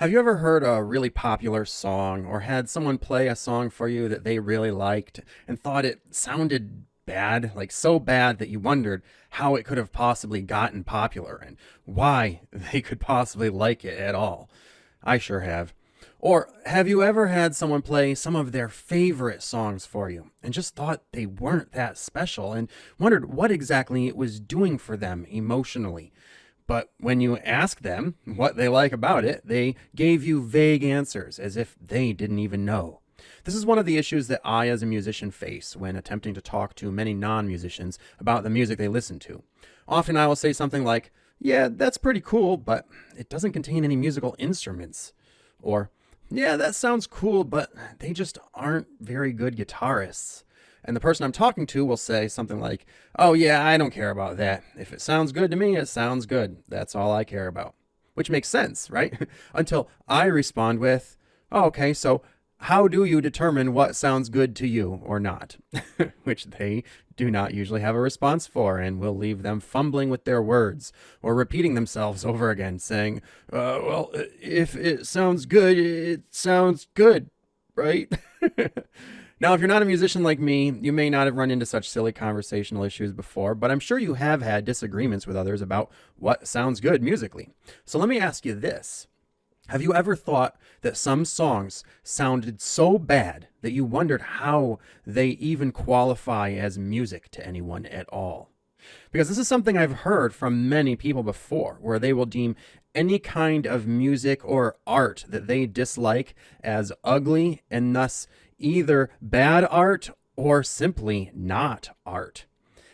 Have you ever heard a really popular song or had someone play a song for you that they really liked and thought it sounded bad, like so bad that you wondered how it could have possibly gotten popular and why they could possibly like it at all? I sure have. Or have you ever had someone play some of their favorite songs for you and just thought they weren't that special and wondered what exactly it was doing for them emotionally? But when you ask them what they like about it, they gave you vague answers as if they didn't even know. This is one of the issues that I, as a musician, face when attempting to talk to many non musicians about the music they listen to. Often I will say something like, "Yeah, that's pretty cool, but it doesn't contain any musical instruments." Or, "Yeah, that sounds cool, but they just aren't very good guitarists." And the person I'm talking to will say something like, "Oh, yeah, I don't care about that. If it sounds good to me, it sounds good. That's all I care about." Which makes sense, right? Until I respond with, "Oh, okay, so how do you determine what sounds good to you or not?" Which they do not usually have a response for and will leave them fumbling with their words or repeating themselves over again, saying, well, if it sounds good, it sounds good, right?" Now, if you're not a musician like me, you may not have run into such silly conversational issues before, but I'm sure you have had disagreements with others about what sounds good musically. So let me ask you this. Have you ever thought that some songs sounded so bad that you wondered how they even qualify as music to anyone at all? Because this is something I've heard from many people before, where they will deem any kind of music or art that they dislike as ugly and thus either bad art or simply not art.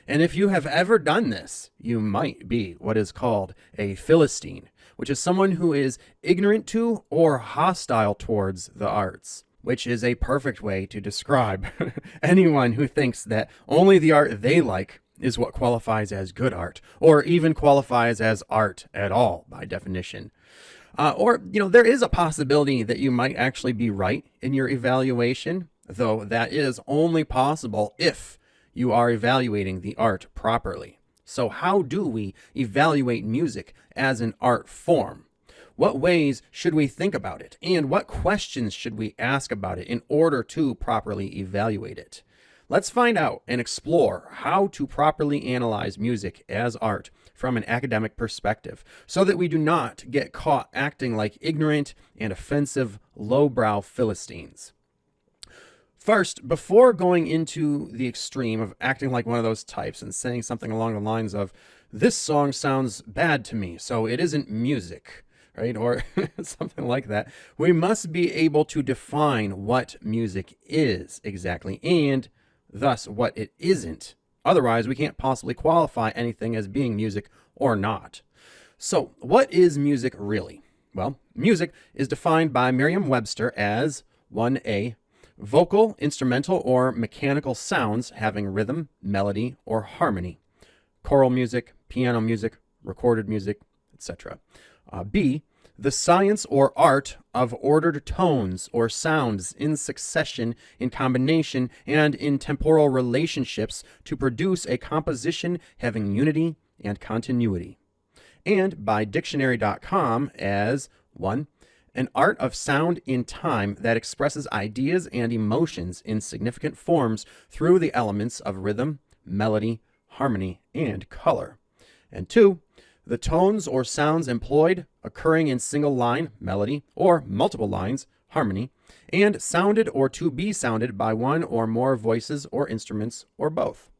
And if you have ever done this, you might be what is called a Philistine, which is someone who is ignorant to or hostile towards the arts, which is a perfect way to describe anyone who thinks that only the art they like is what qualifies as good art, or even qualifies as art at all by definition. There is a possibility that you might actually be right in your evaluation, though that is only possible if you are evaluating the art properly. So how do we evaluate music as an art form? What ways should we think about it? And what questions should we ask about it in order to properly evaluate it? Let's find out and explore how to properly analyze music as art from an academic perspective so that we do not get caught acting like ignorant and offensive lowbrow Philistines. First, before going into the extreme of acting like one of those types and saying something along the lines of, "This song sounds bad to me, so it isn't music," right? Or something like that, we must be able to define what music is exactly and thus what it isn't. Otherwise, we can't possibly qualify anything as being music or not. So, what is music really? Well, music is defined by Merriam-Webster as 1A, vocal, instrumental, or mechanical sounds having rhythm, melody, or harmony. Choral music, piano music, recorded music, etc. B, the science or art of ordered tones or sounds in succession, in combination, and in temporal relationships to produce a composition having unity and continuity. And by dictionary.com as 1. An art of sound in time that expresses ideas and emotions in significant forms through the elements of rhythm, melody, harmony, and color. And 2. The tones or sounds employed occurring in single line, melody, or multiple lines, harmony, and sounded or to be sounded by one or more voices or instruments or both.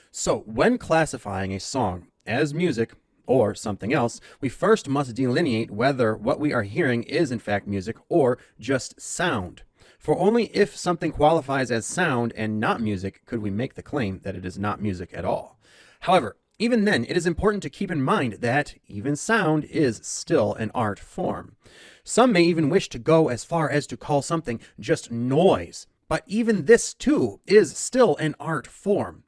So, when classifying a song as music or something else, we first must delineate whether what we are hearing is in fact music or just sound. For only if something qualifies as sound and not music could we make the claim that it is not music at all. However, even then, it is important to keep in mind that even sound is still an art form. Some may even wish to go as far as to call something just noise, but even this too is still an art form.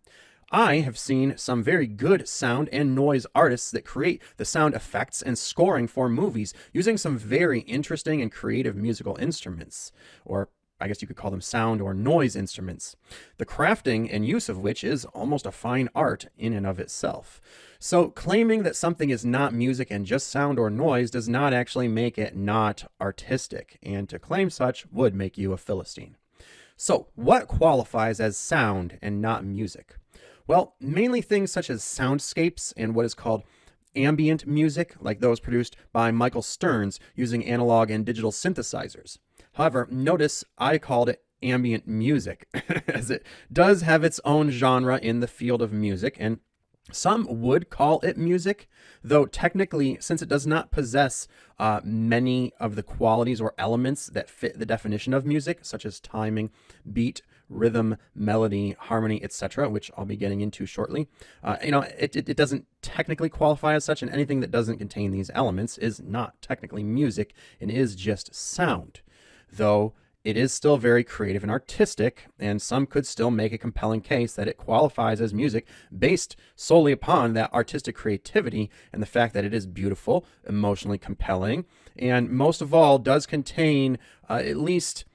I have seen some very good sound and noise artists that create the sound effects and scoring for movies using some very interesting and creative musical instruments, or I guess you could call them sound or noise instruments, the crafting and use of which is almost a fine art in and of itself. So claiming that something is not music and just sound or noise does not actually make it not artistic, and to claim such would make you a Philistine. So what qualifies as sound and not music? Well, mainly things such as soundscapes and what is called ambient music, like those produced by Michael Stearns using analog and digital synthesizers. However, notice I called it ambient music, as it does have its own genre in the field of music, and some would call it music, though technically, since it does not possess many of the qualities or elements that fit the definition of music, such as timing, beat, rhythm, melody, harmony, etc., which I'll be getting into shortly. It doesn't technically qualify as such, and anything that doesn't contain these elements is not technically music and is just sound, though it is still very creative and artistic, and some could still make a compelling case that it qualifies as music based solely upon that artistic creativity and the fact that it is beautiful, emotionally compelling, and most of all does contain at least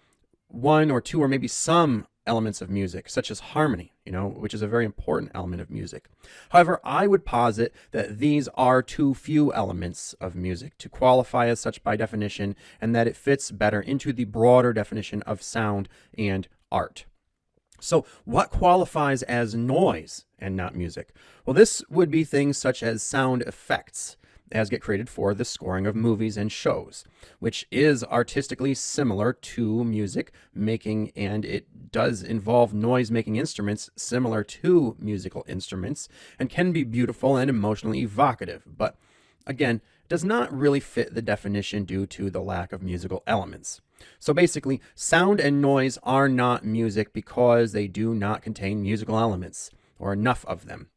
one or two or maybe some elements of music, such as harmony, which is a very important element of music. However, I would posit that these are too few elements of music to qualify as such by definition, and that it fits better into the broader definition of sound and art. So what qualifies as noise and not music? Well, this would be things such as sound effects, as get created for the scoring of movies and shows, which is artistically similar to music making, and it does involve noise making instruments similar to musical instruments, and can be beautiful and emotionally evocative, but again, does not really fit the definition due to the lack of musical elements. So basically, sound and noise are not music because they do not contain musical elements, or enough of them.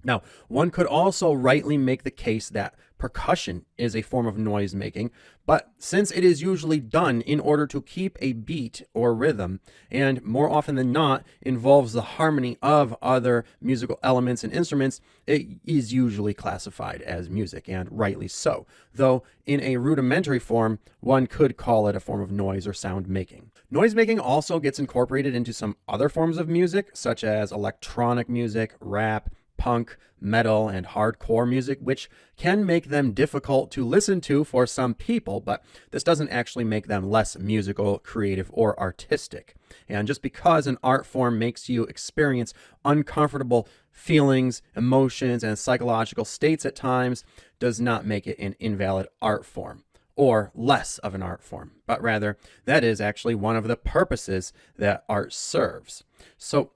Now, one could also rightly make the case that percussion is a form of noise making, but since it is usually done in order to keep a beat or rhythm, and more often than not involves the harmony of other musical elements and instruments, it is usually classified as music, and rightly so, though in a rudimentary form, one could call it a form of noise or sound making. Noise making also gets incorporated into some other forms of music, such as electronic music, rap, punk, metal, and hardcore music, which can make them difficult to listen to for some people, but this doesn't actually make them less musical, creative, or artistic. And just because an art form makes you experience uncomfortable feelings, emotions, and psychological states at times does not make it an invalid art form, or less of an art form, but rather that is actually one of the purposes that art serves. So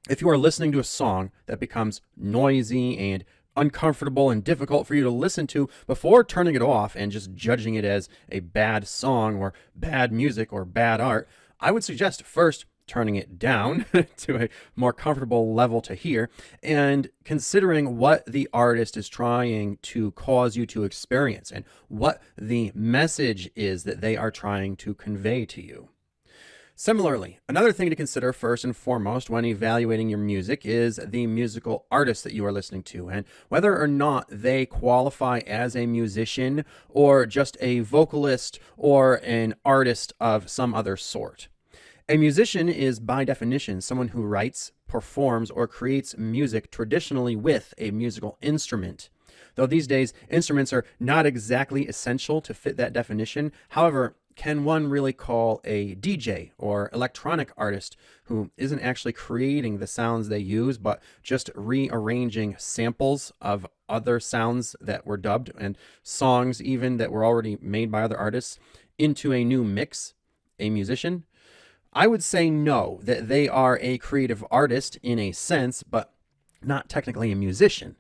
if you are listening to a song that becomes noisy and uncomfortable and difficult for you to listen to, before turning it off and just judging it as a bad song or bad music or bad art, I would suggest first turning it down to a more comfortable level to hear, and considering what the artist is trying to cause you to experience and what the message is that they are trying to convey to you. Similarly, another thing to consider first and foremost when evaluating your music is the musical artist that you are listening to, and whether or not they qualify as a musician or just a vocalist or an artist of some other sort. A musician is by definition someone who writes, performs, or creates music traditionally with a musical instrument. Though these days instruments are not exactly essential to fit that definition, however, can one really call a DJ or electronic artist who isn't actually creating the sounds they use, but just rearranging samples of other sounds that were dubbed and songs even that were already made by other artists into a new mix, a musician? I would say no, that they are a creative artist in a sense, but not technically a musician.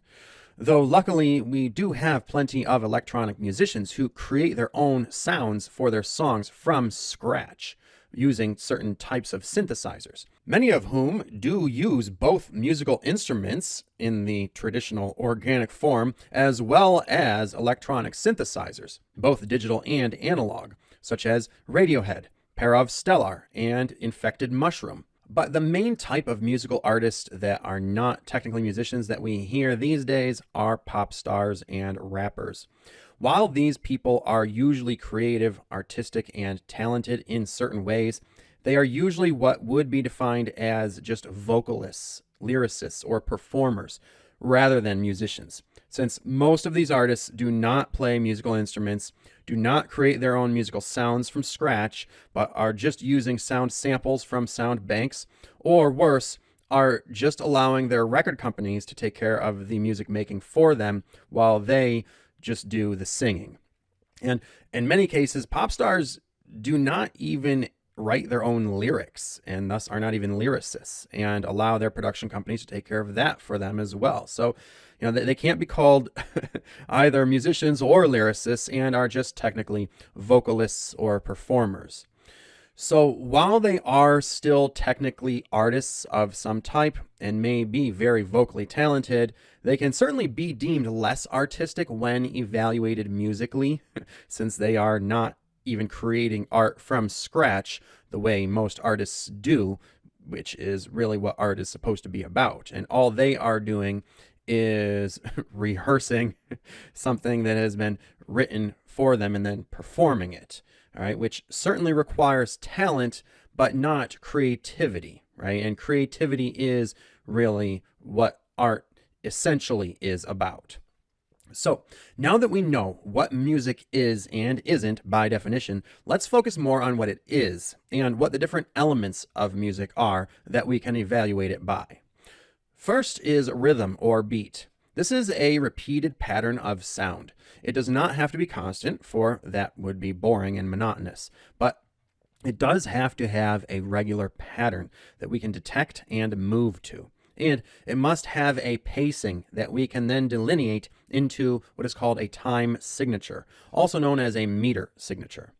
Though luckily we do have plenty of electronic musicians who create their own sounds for their songs from scratch, using certain types of synthesizers, many of whom do use both musical instruments in the traditional organic form as well as electronic synthesizers, both digital and analog, such as Radiohead, Pair of Stellar, and Infected Mushroom. But the main type of musical artists that are not technically musicians that we hear these days are pop stars and rappers. While these people are usually creative, artistic, and talented in certain ways, They are usually what would be defined as just vocalists, lyricists, or performers, rather than musicians. Since most of these artists do not play musical instruments, do not create their own musical sounds from scratch, but are just using sound samples from sound banks, or worse, are just allowing their record companies to take care of the music making for them while they just do the singing. And in many cases, pop stars do not even write their own lyrics and thus are not even lyricists, and allow their production companies to take care of that for them as well. So, they can't be called either musicians or lyricists and are just technically vocalists or performers. So while they are still technically artists of some type and may be very vocally talented, they can certainly be deemed less artistic when evaluated musically, since they are not even creating art from scratch the way most artists do, which is really what art is supposed to be about. And all they are doing is rehearsing something that has been written for them and then performing it. All right, which certainly requires talent, but not creativity, right? And creativity is really what art essentially is about. So now that we know what music is and isn't by definition, let's focus more on what it is and what the different elements of music are that we can evaluate it by. First is rhythm or beat. This is a repeated pattern of sound. It does not have to be constant, for that would be boring and monotonous, but it does have to have a regular pattern that we can detect and move to. And it must have a pacing that we can then delineate into what is called a time signature, also known as a meter signature.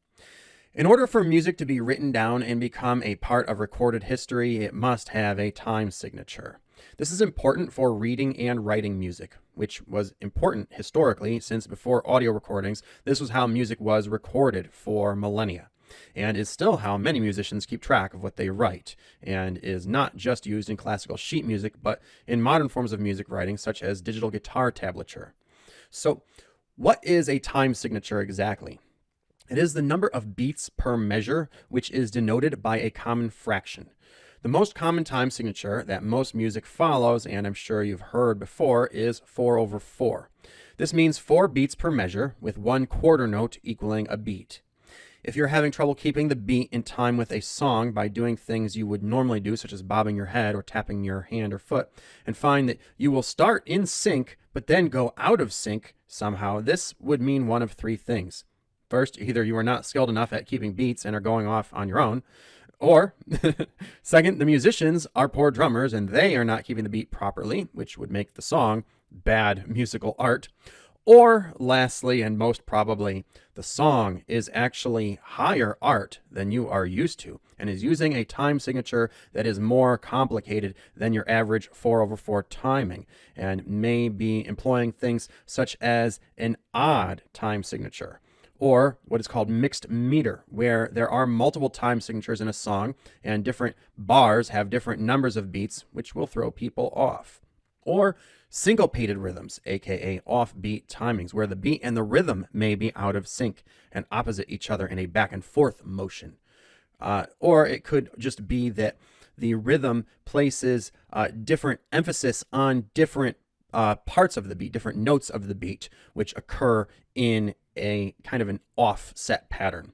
In order for music to be written down and become a part of recorded history, it must have a time signature. This is important for reading and writing music, which was important historically, since before audio recordings, this was how music was recorded for millennia, and is still how many musicians keep track of what they write, and is not just used in classical sheet music, but in modern forms of music writing, such as digital guitar tablature. So, what is a time signature exactly? It is the number of beats per measure, which is denoted by a common fraction. The most common time signature that most music follows, and I'm sure you've heard before, is 4/4. This means 4 beats per measure, with 1 quarter note equaling a beat. If you're having trouble keeping the beat in time with a song by doing things you would normally do, such as bobbing your head or tapping your hand or foot, and find that you will start in sync but then go out of sync somehow, this would mean one of 3 things. First, either you are not skilled enough at keeping beats and are going off on your own, or second, the musicians are poor drummers and they are not keeping the beat properly, which would make the song bad musical art. Or lastly, and most probably, the song is actually higher art than you are used to and is using a time signature that is more complicated than your average 4/4 timing, and may be employing things such as an odd time signature, or what is called mixed meter, where there are multiple time signatures in a song and different bars have different numbers of beats, which will throw people off. Or syncopated rhythms, aka offbeat timings, where the beat and the rhythm may be out of sync and opposite each other in a back and forth motion. Or it could just be that the rhythm places different emphasis on different parts of the beat, different notes of the beat, which occur in a kind of an offset pattern.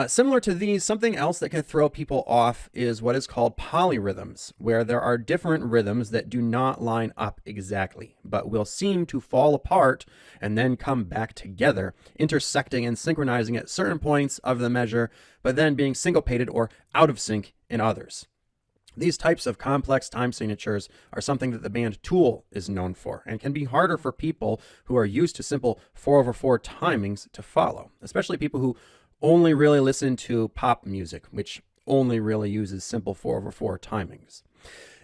Similar to these, something else that can throw people off is what is called polyrhythms, where there are different rhythms that do not line up exactly, but will seem to fall apart and then come back together, intersecting and synchronizing at certain points of the measure, but then being syncopated or out of sync in others. These types of complex time signatures are something that the band Tool is known for, and can be harder for people who are used to simple 4/4 timings to follow, especially people who only really listen to pop music, which only really uses simple 4/4 timings.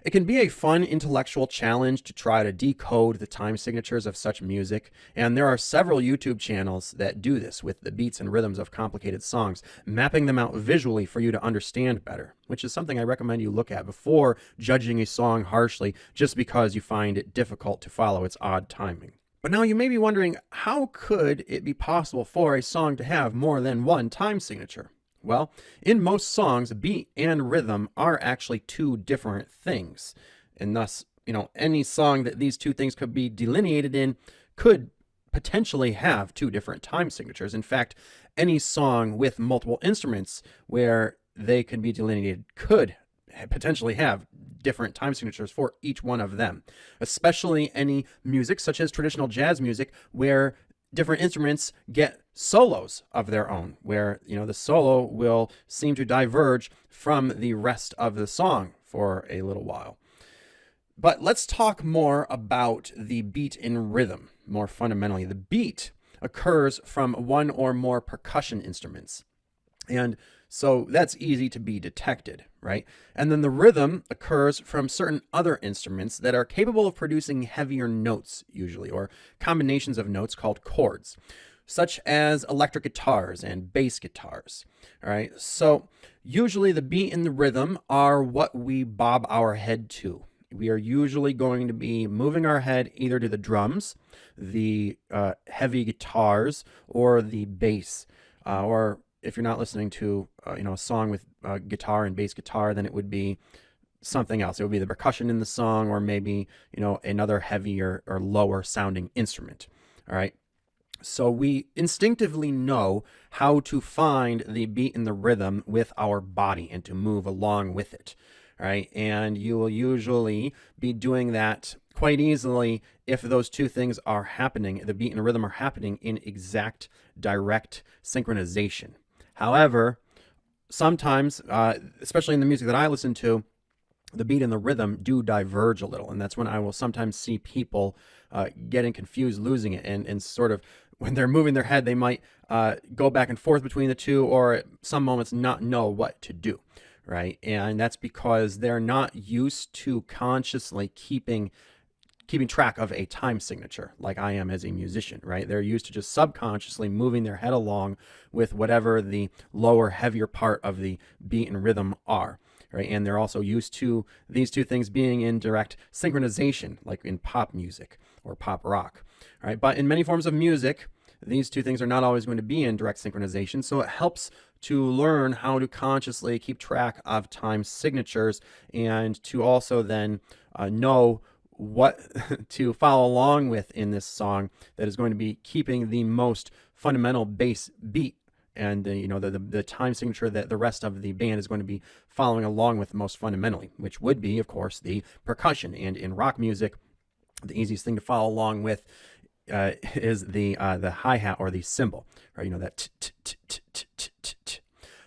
It can be a fun intellectual challenge to try to decode the time signatures of such music, and there are several YouTube channels that do this with the beats and rhythms of complicated songs, mapping them out visually for you to understand better, which is something I recommend you look at before judging a song harshly just because you find it difficult to follow its odd timing. But now you may be wondering, how could it be possible for a song to have more than one time signature? Well, in most songs, beat and rhythm are actually two different things. And thus, any song that these two things could be delineated in could potentially have two different time signatures. In fact, any song with multiple instruments where they can be delineated could potentially have different time signatures for each one of them, especially any music such as traditional jazz music where different instruments get solos of their own, where the solo will seem to diverge from the rest of the song for a little while. But let's talk more about the beat and rhythm more fundamentally. The beat occurs from one or more percussion instruments, and so that's easy to be detected, right? And then the rhythm occurs from certain other instruments that are capable of producing heavier notes, usually, or combinations of notes called chords, such as electric guitars and bass guitars. All right. So usually the beat and the rhythm are what we bob our head to. We are usually going to be moving our head either to the drums, the heavy guitars, or the bass, or if you're not listening to a song with guitar and bass guitar, then it would be something else. It would be the percussion in the song, or maybe another heavier or lower sounding instrument. All right. So we instinctively know how to find the beat and the rhythm with our body and to move along with it. All right. And you will usually be doing that quite easily if those two things are happening. The beat and the rhythm are happening in exact direct synchronization. However, sometimes, especially in the music that I listen to, the beat and the rhythm do diverge a little. And that's when I will sometimes see people getting confused, losing it, and sort of when they're moving their head, they might go back and forth between the two, or at some moments not know what to do, right? And that's because they're not used to consciously keeping track of a time signature like I am as a musician, right? They're used to just subconsciously moving their head along with whatever the lower, heavier part of the beat and rhythm are, right? And they're also used to these two things being in direct synchronization, like in pop music or pop rock, right? But in many forms of music, these two things are not always going to be in direct synchronization, so it helps to learn how to consciously keep track of time signatures and to also then know what to follow along with in this song that is going to be keeping the most fundamental bass beat and the time signature that the rest of the band is going to be following along with most fundamentally, which would be, of course, the percussion. And in rock music, the easiest thing to follow along with is the hi-hat or the cymbal, right? That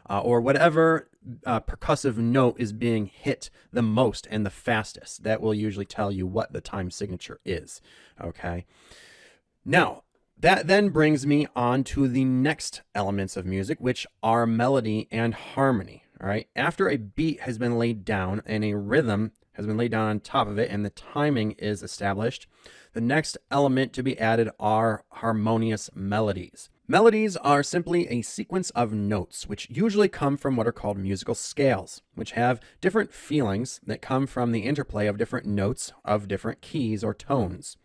or whatever percussive note is being hit the most and the fastest. That will usually tell you what the time signature is. Okay. Now, that then brings me on to the next elements of music, which are melody and harmony. All right. After a beat has been laid down and a rhythm has been laid down on top of it and the timing is established, the next element to be added are harmonious melodies. Melodies are simply a sequence of notes, which usually come from what are called musical scales, which have different feelings that come from the interplay of different notes of different keys or tones.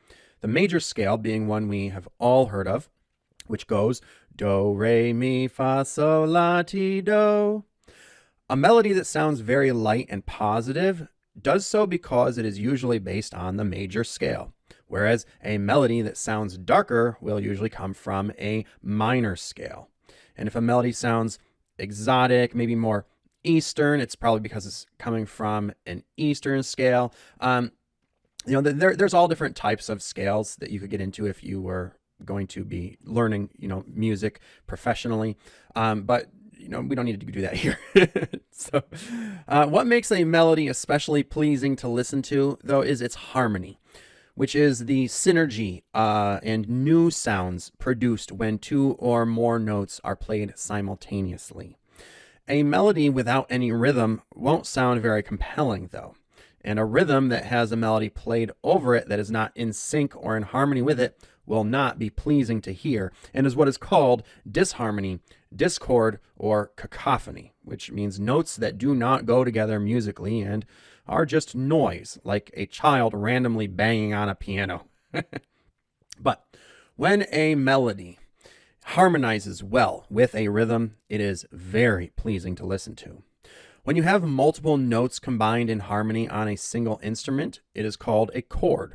The major scale being one we have all heard of, which goes do, re, mi, fa, sol, la, ti, do. A melody that sounds very light and positive does so because it is usually based on the major scale, whereas a melody that sounds darker will usually come from a minor scale. And if a melody sounds exotic, maybe more Eastern, it's probably because it's coming from an Eastern scale. There's all different types of scales that you could get into if you were going to be learning, music professionally. But we don't need to do that here. So what makes a melody especially pleasing to listen to, though, is its harmony, which is the synergy and new sounds produced when two or more notes are played simultaneously. A melody without any rhythm won't sound very compelling, though. And a rhythm that has a melody played over it that is not in sync or in harmony with it will not be pleasing to hear and is what is called disharmony, discord, or cacophony, which means notes that do not go together musically and are just noise, like a child randomly banging on a piano. But when a melody harmonizes well with a rhythm, it is very pleasing to listen to. When you have multiple notes combined in harmony on a single instrument, it is called a chord.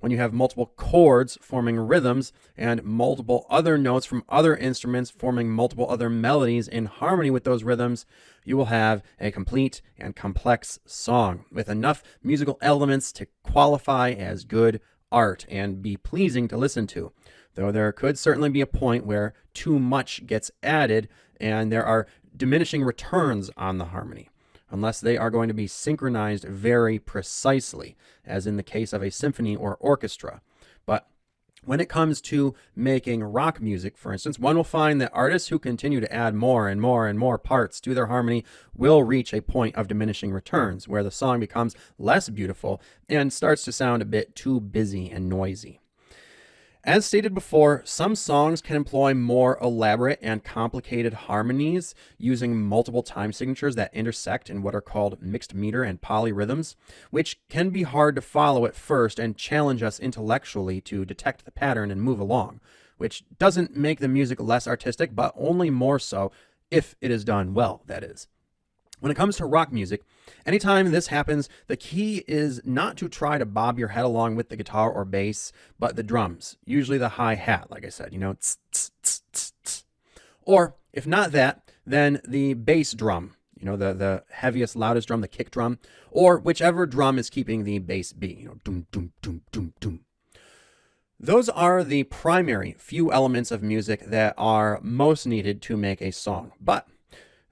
When you have multiple chords forming rhythms and multiple other notes from other instruments forming multiple other melodies in harmony with those rhythms, you will have a complete and complex song with enough musical elements to qualify as good art and be pleasing to listen to. Though there could certainly be a point where too much gets added and there are diminishing returns on the harmony, unless they are going to be synchronized very precisely, as in the case of a symphony or orchestra. But when it comes to making rock music, for instance, one will find that artists who continue to add more and more and more parts to their harmony will reach a point of diminishing returns, where the song becomes less beautiful and starts to sound a bit too busy and noisy. As stated before, some songs can employ more elaborate and complicated harmonies using multiple time signatures that intersect in what are called mixed meter and polyrhythms, which can be hard to follow at first and challenge us intellectually to detect the pattern and move along, which doesn't make the music less artistic, but only more so if it is done well, that is. When it comes to rock music, anytime this happens, the key is not to try to bob your head along with the guitar or bass, but the drums, usually the hi-hat, like I said, tss, tss, tss, tss, tss. Or if not that, then the bass drum, the heaviest, loudest drum, the kick drum, or whichever drum is keeping the bass beat, doom, doom, doom, doom, doom. Those are the primary few elements of music that are most needed to make a song, but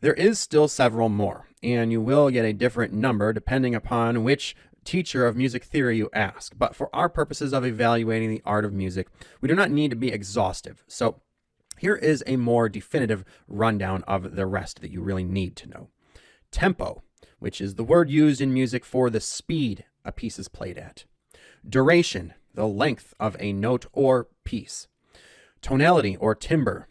there is still several more, and you will get a different number depending upon which teacher of music theory you ask. But for our purposes of evaluating the art of music, we do not need to be exhaustive. So here is a more definitive rundown of the rest that you really need to know. Tempo, which is the word used in music for the speed a piece is played at. Duration, the length of a note or piece. Tonality or timbre,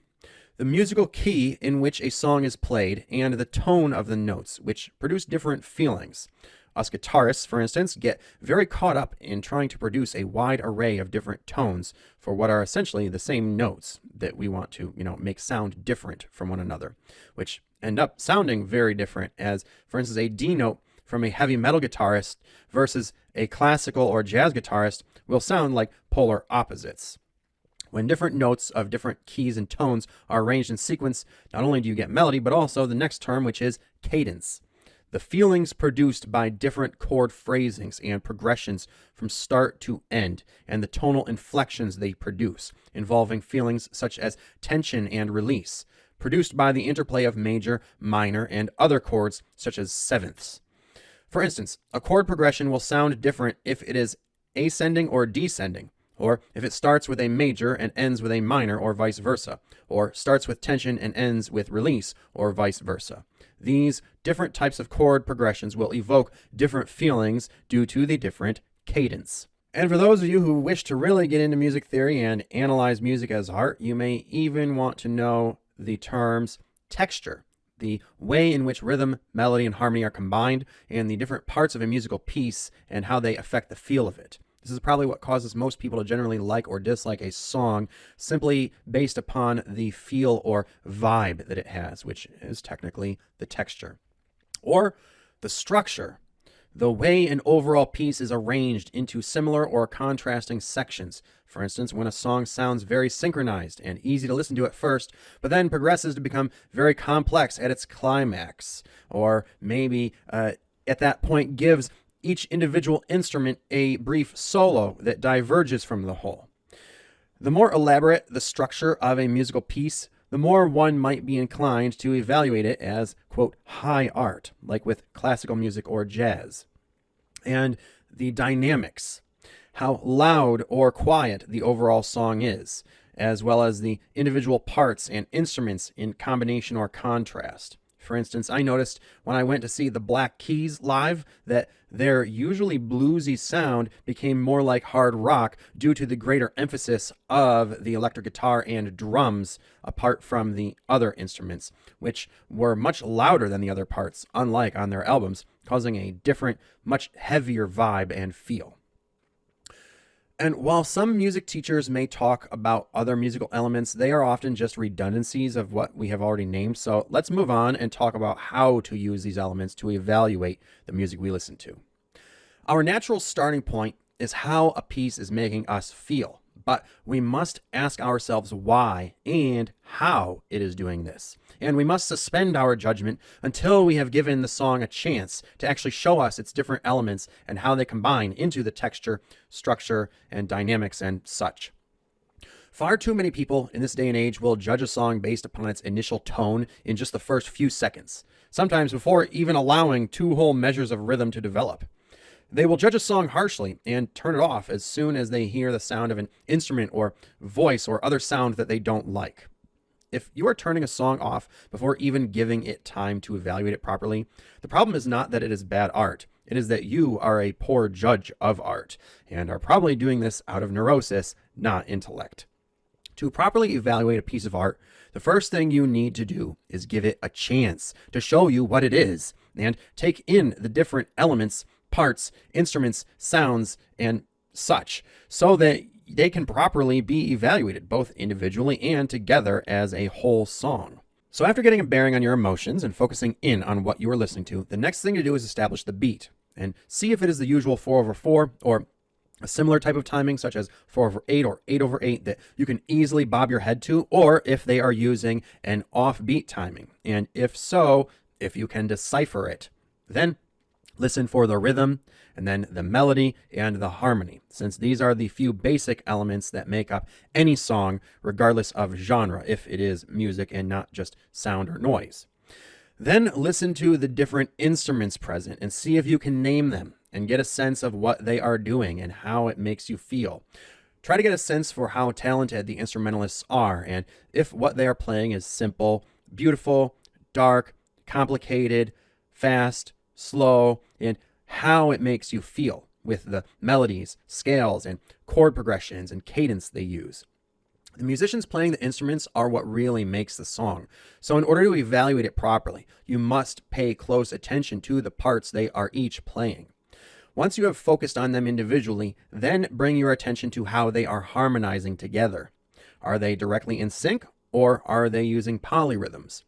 the musical key in which a song is played, and the tone of the notes, which produce different feelings. Us guitarists, for instance, get very caught up in trying to produce a wide array of different tones for what are essentially the same notes that we want to, make sound different from one another, which end up sounding very different, as, for instance, a D note from a heavy metal guitarist versus a classical or jazz guitarist will sound like polar opposites. When different notes of different keys and tones are arranged in sequence, not only do you get melody, but also the next term, which is cadence. The feelings produced by different chord phrasings and progressions from start to end, and the tonal inflections they produce, involving feelings such as tension and release, produced by the interplay of major, minor, and other chords such as sevenths. For instance, a chord progression will sound different if it is ascending or descending, or if it starts with a major and ends with a minor, or vice versa, or starts with tension and ends with release, or vice versa. These different types of chord progressions will evoke different feelings due to the different cadence. And for those of you who wish to really get into music theory and analyze music as art, you may even want to know the terms texture, the way in which rhythm, melody, and harmony are combined, and the different parts of a musical piece and how they affect the feel of it. This is probably what causes most people to generally like or dislike a song, simply based upon the feel or vibe that it has, which is technically the texture. Or the structure, the way an overall piece is arranged into similar or contrasting sections. For instance, when a song sounds very synchronized and easy to listen to at first, but then progresses to become very complex at its climax, or maybe at that point gives each individual instrument a brief solo that diverges from the whole. The more elaborate the structure of a musical piece, the more one might be inclined to evaluate it as, quote, high art, like with classical music or jazz. And the dynamics, how loud or quiet the overall song is, as well as the individual parts and instruments in combination or contrast. For instance, I noticed when I went to see the Black Keys live that their usually bluesy sound became more like hard rock due to the greater emphasis of the electric guitar and drums apart from the other instruments, which were much louder than the other parts, unlike on their albums, causing a different, much heavier vibe and feel. And while some music teachers may talk about other musical elements, they are often just redundancies of what we have already named. So let's move on and talk about how to use these elements to evaluate the music we listen to. Our natural starting point is how a piece is making us feel, but we must ask ourselves why and how it is doing this. And we must suspend our judgment until we have given the song a chance to actually show us its different elements and how they combine into the texture, structure, and dynamics and such. Far too many people in this day and age will judge a song based upon its initial tone in just the first few seconds, sometimes before even allowing 2 whole measures of rhythm to develop. They will judge a song harshly and turn it off as soon as they hear the sound of an instrument or voice or other sound that they don't like. If you are turning a song off before even giving it time to evaluate it properly, the problem is not that it is bad art. It is that you are a poor judge of art and are probably doing this out of neurosis, not intellect. To properly evaluate a piece of art, the first thing you need to do is give it a chance to show you what it is and take in the different elements, parts, instruments, sounds, and such, so that they can properly be evaluated both individually and together as a whole song. So after getting a bearing on your emotions and focusing in on what you are listening to, the next thing to do is establish the beat and see if it is the usual 4/4 or a similar type of timing such as 4/8 or 8/8 that you can easily bob your head to, or if they are using an offbeat timing. And if so, if you can decipher it, then listen for the rhythm, and then the melody and the harmony, since these are the few basic elements that make up any song, regardless of genre, if it is music and not just sound or noise. Then listen to the different instruments present and see if you can name them and get a sense of what they are doing and how it makes you feel. Try to get a sense for how talented the instrumentalists are and if what they are playing is simple, beautiful, dark, complicated, fast, slow, and how it makes you feel with the melodies, scales, and chord progressions and cadence they use. The musicians playing the instruments are what really makes the song. So in order to evaluate it properly, you must pay close attention to the parts they are each playing. Once you have focused on them individually, then bring your attention to how they are harmonizing together. Are they directly in sync, or are they using polyrhythms?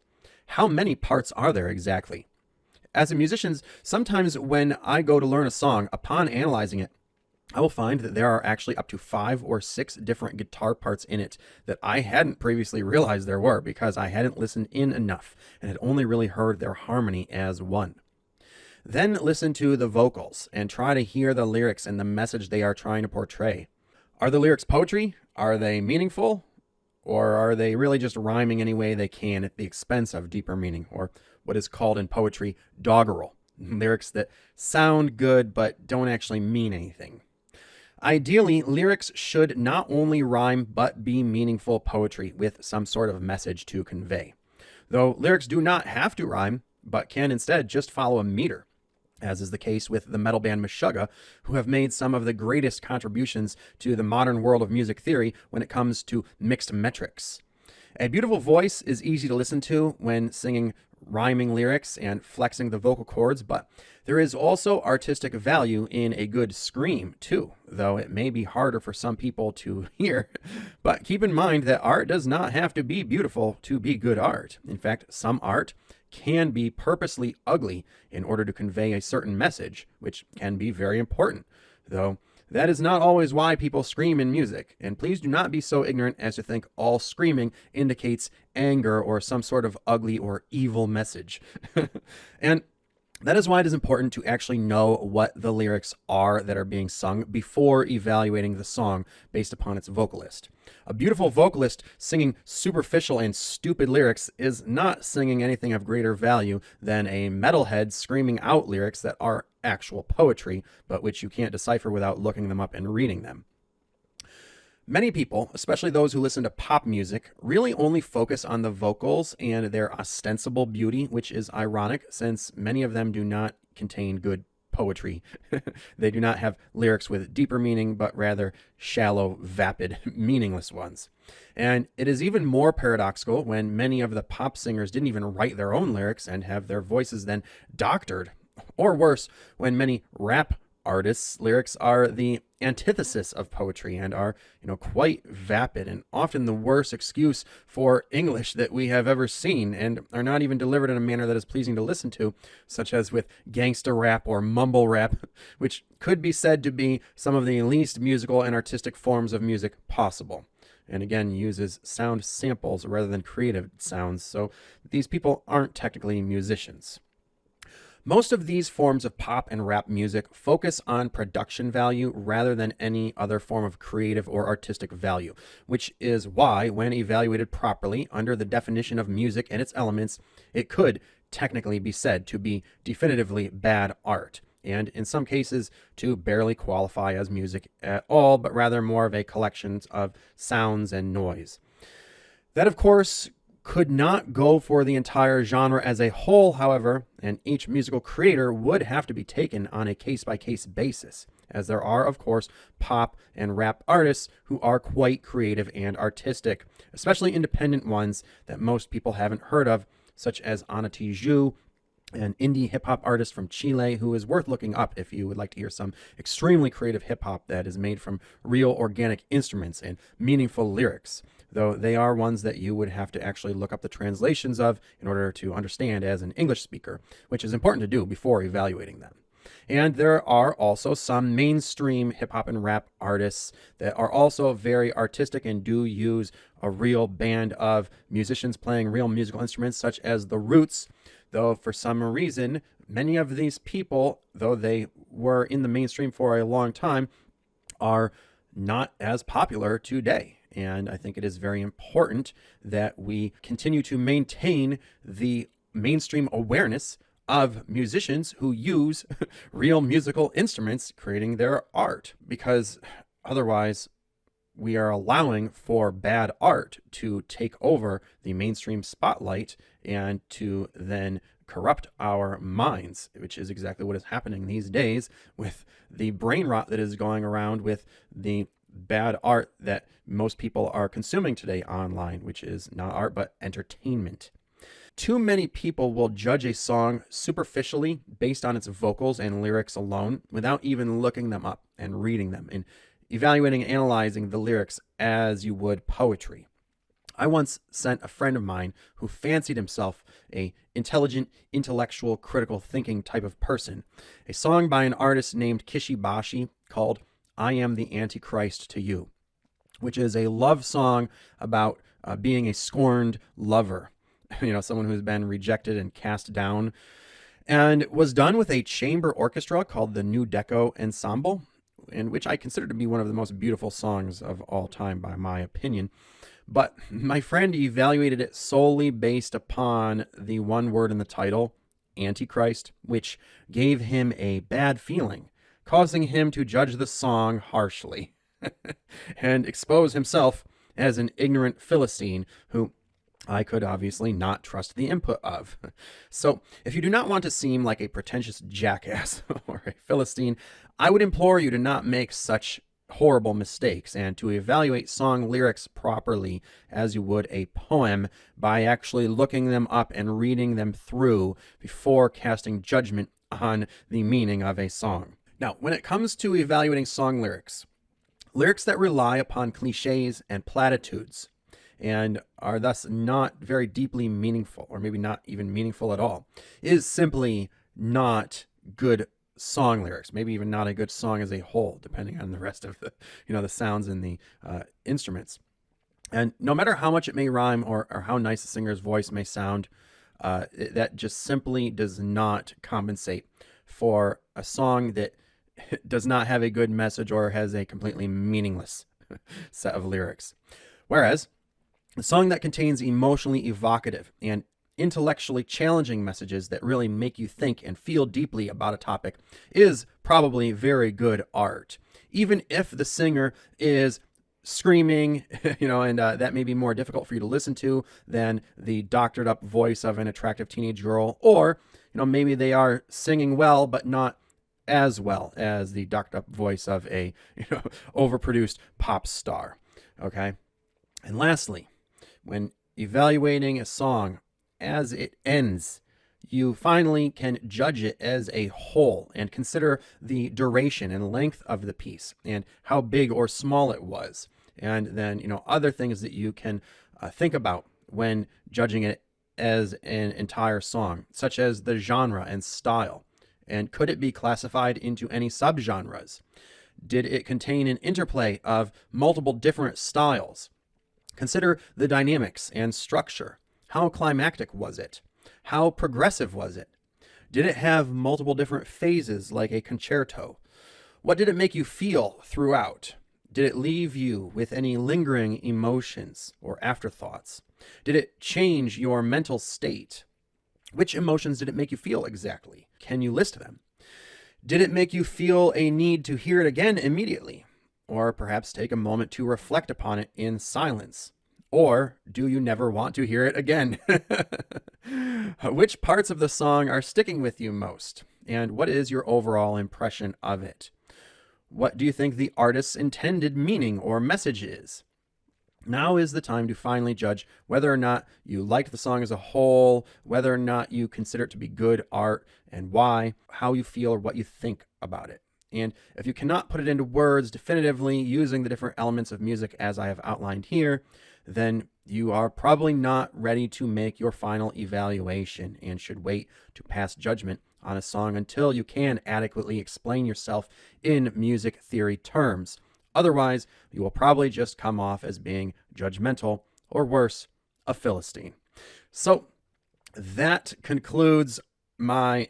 How many parts are there exactly? As a musician, sometimes when I go to learn a song, upon analyzing it, I will find that there are actually up to 5 or 6 different guitar parts in it that I hadn't previously realized there were because I hadn't listened in enough and had only really heard their harmony as one. Then listen to the vocals and try to hear the lyrics and the message they are trying to portray. Are the lyrics poetry? Are they meaningful? Or are they really just rhyming any way they can at the expense of deeper meaning, or what is called in poetry doggerel, lyrics that sound good but don't actually mean anything? Ideally, lyrics should not only rhyme but be meaningful poetry with some sort of message to convey. Though lyrics do not have to rhyme, but can instead just follow a meter, as is the case with the metal band Meshuggah, who have made some of the greatest contributions to the modern world of music theory when it comes to mixed metrics. A beautiful voice is easy to listen to when singing rhyming lyrics and flexing the vocal cords, but there is also artistic value in a good scream too, though it may be harder for some people to hear. But keep in mind that art does not have to be beautiful to be good art. In fact, some art can be purposely ugly in order to convey a certain message, which can be very important, though that is not always why people scream in music. And please do not be so ignorant as to think all screaming indicates anger or some sort of ugly or evil message. And that is why it is important to actually know what the lyrics are that are being sung before evaluating the song based upon its vocalist. A beautiful vocalist singing superficial and stupid lyrics is not singing anything of greater value than a metalhead screaming out lyrics that are actual poetry, but which you can't decipher without looking them up and reading them. Many people, especially those who listen to pop music, really only focus on the vocals and their ostensible beauty, which is ironic since many of them do not contain good poetry. They do not have lyrics with deeper meaning, but rather shallow, vapid, meaningless ones. And it is even more paradoxical when many of the pop singers didn't even write their own lyrics and have their voices then doctored. Or worse, when many rap artists' lyrics are the antithesis of poetry and are, quite vapid and often the worst excuse for English that we have ever seen, and are not even delivered in a manner that is pleasing to listen to, such as with gangsta rap or mumble rap, which could be said to be some of the least musical and artistic forms of music possible. And again, uses sound samples rather than creative sounds, so these people aren't technically musicians. Most of these forms of pop and rap music focus on production value rather than any other form of creative or artistic value, which is why, when evaluated properly under the definition of music and its elements, it could technically be said to be definitively bad art, and in some cases to barely qualify as music at all, but rather more of a collection of sounds and noise. That, of course, could not go for the entire genre as a whole, however, and each musical creator would have to be taken on a case-by-case basis, as there are, of course, pop and rap artists who are quite creative and artistic, especially independent ones that most people haven't heard of, such as Ana Tijoux, an indie hip-hop artist from Chile who is worth looking up if you would like to hear some extremely creative hip-hop that is made from real organic instruments and meaningful lyrics, though they are ones that you would have to actually look up the translations of in order to understand as an English speaker, which is important to do before evaluating them. And there are also some mainstream hip-hop and rap artists that are also very artistic and do use a real band of musicians playing real musical instruments, such as The Roots, though for some reason, many of these people, though they were in the mainstream for a long time, are not as popular today. And I think it is very important that we continue to maintain the mainstream awareness of musicians who use real musical instruments creating their art, because otherwise we are allowing for bad art to take over the mainstream spotlight and to then corrupt our minds, which is exactly what is happening these days with the brain rot that is going around with the bad art that most people are consuming today online, which is not art but entertainment. Too many people will judge a song superficially based on its vocals and lyrics alone without even looking them up and reading them and evaluating and analyzing the lyrics as you would poetry. I once sent a friend of mine who fancied himself a intelligent, intellectual, critical thinking type of person a song by an artist named Kishibashi called I Am the Antichrist to You, which is a love song about being a scorned lover, someone who's been rejected and cast down, and was done with a chamber orchestra called the New Deco Ensemble, and which I consider to be one of the most beautiful songs of all time by my opinion. But my friend evaluated it solely based upon the one word in the title, Antichrist, which gave him a bad feeling, causing him to judge the song harshly and expose himself as an ignorant Philistine who I could obviously not trust the input of. So if you do not want to seem like a pretentious jackass or a Philistine, I would implore you to not make such horrible mistakes and to evaluate song lyrics properly as you would a poem by actually looking them up and reading them through before casting judgment on the meaning of a song. Now, when it comes to evaluating song lyrics that rely upon cliches and platitudes and are thus not very deeply meaningful, or maybe not even meaningful at all, is simply not good song lyrics, maybe even not a good song as a whole, depending on the rest of the, the sounds and the instruments. And no matter how much it may rhyme or how nice a singer's voice may sound, that just simply does not compensate for a song that does not have a good message or has a completely meaningless set of lyrics. Whereas a song that contains emotionally evocative and intellectually challenging messages that really make you think and feel deeply about a topic is probably very good art, even if the singer is screaming, and that may be more difficult for you to listen to than the doctored up voice of an attractive teenage girl, or maybe they are singing well but not as well as the doctored up voice of a overproduced pop star. Okay. And lastly, when evaluating a song as it ends, You finally can judge it as a whole and consider the duration and length of the piece and how big or small it was. And then, other things that you can think about when judging it as an entire song, such as the genre and style. And could it be classified into any subgenres? Did it contain an interplay of multiple different styles? Consider the dynamics and structure. How climactic was it? How progressive was it? Did it have multiple different phases like a concerto? What did it make you feel throughout? Did it leave you with any lingering emotions or afterthoughts? Did it change your mental state? Which emotions did it make you feel exactly? Can you list them? Did it make you feel a need to hear it again immediately? Or perhaps take a moment to reflect upon it in silence? Or do you never want to hear it again? Which parts of the song are sticking with you most? And what is your overall impression of it? What do you think the artist's intended meaning or message is? Now is the time to finally judge whether or not you liked the song as a whole, whether or not you consider it to be good art, and why, how you feel, or what you think about it. And if you cannot put it into words definitively using the different elements of music as I have outlined here, then you are probably not ready to make your final evaluation and should wait to pass judgment on a song until you can adequately explain yourself in music theory terms. Otherwise, you will probably just come off as being judgmental, or worse, a Philistine. So that concludes my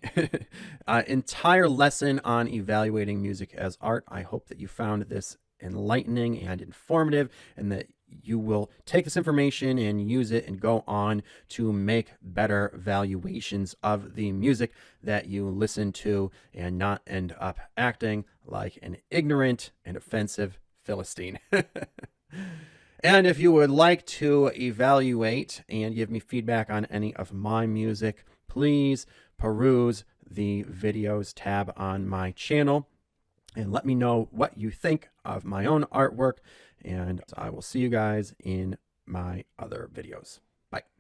entire lesson on evaluating music as art. I hope that you found this enlightening and informative, and that you will take this information and use it and go on to make better valuations of the music that you listen to and not end up acting like an ignorant and offensive Philistine. And if you would like to evaluate and give me feedback on any of my music, please peruse the videos tab on my channel and let me know what you think of my own artwork. And I will see you guys in my other videos. Bye.